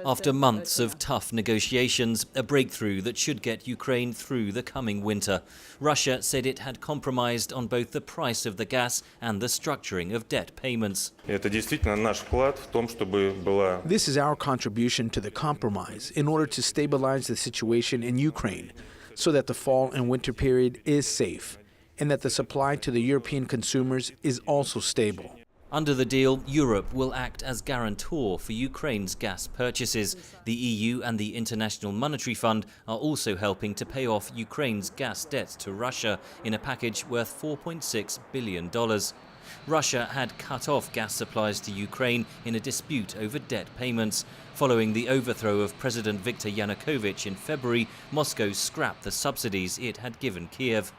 After months of tough negotiations, a breakthrough that should get Ukraine through the coming winter. Russia said it had compromised on both the price of the gas and the structuring of debt payments. This is our contribution to the compromise in order to stabilize the situation in Ukraine so that the fall and winter period is safe and that the supply to the European consumers is also stable. Under the deal, Europe will act as guarantor for Ukraine's gas purchases. The EU and the International Monetary Fund are also helping to pay off Ukraine's gas debts to Russia in a package worth $4.6 billion. Russia had cut off gas supplies to Ukraine in a dispute over debt payments. Following the overthrow of President Viktor Yanukovych in February, Moscow scrapped the subsidies it had given Kyiv.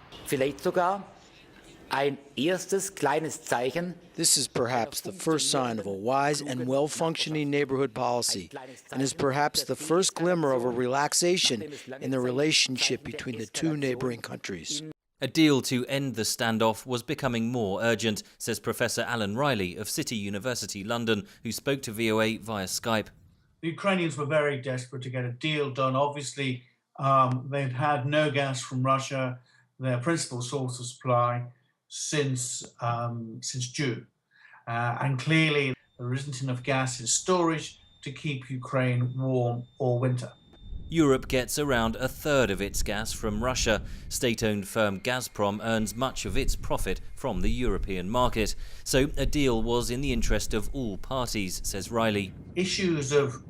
This is perhaps the first sign of a wise and well-functioning neighborhood policy, and is perhaps the first glimmer of a relaxation in the relationship between the two neighboring countries. A deal to end the standoff was becoming more urgent, says Professor Alan Riley of City University London, who spoke to VOA via Skype. The Ukrainians were very desperate to get a deal done. Obviously, they've had no gas from Russia, their principal source of supply, since June. And clearly there isn't enough gas in storage to keep Ukraine warm all winter. Europe gets around a third of its gas from Russia. State-owned firm Gazprom earns much of its profit from the European market. So a deal was in the interest of all parties, says Riley. Issues of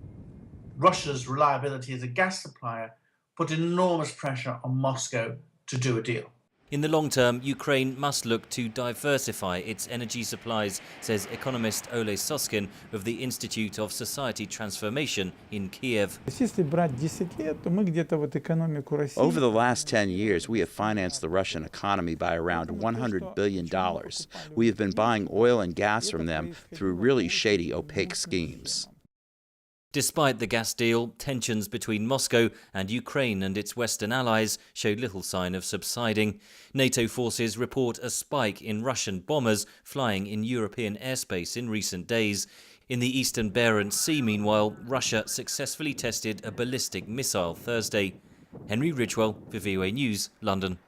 Russia's reliability as a gas supplier put enormous pressure on Moscow to do a deal. In the long term, Ukraine must look to diversify its energy supplies, says economist Oleh Soskin of the Institute of Society Transformation in Kyiv. Over the last 10 years, we have financed the Russian economy by around $100 billion. We have been buying oil and gas from them through really shady, opaque schemes. Despite the gas deal, tensions between Moscow and Ukraine and its Western allies show little sign of subsiding. NATO forces report a spike in Russian bombers flying in European airspace in recent days. In the eastern Barents Sea, meanwhile, Russia successfully tested a ballistic missile Thursday. Henry Ridgwell for VOA News, London.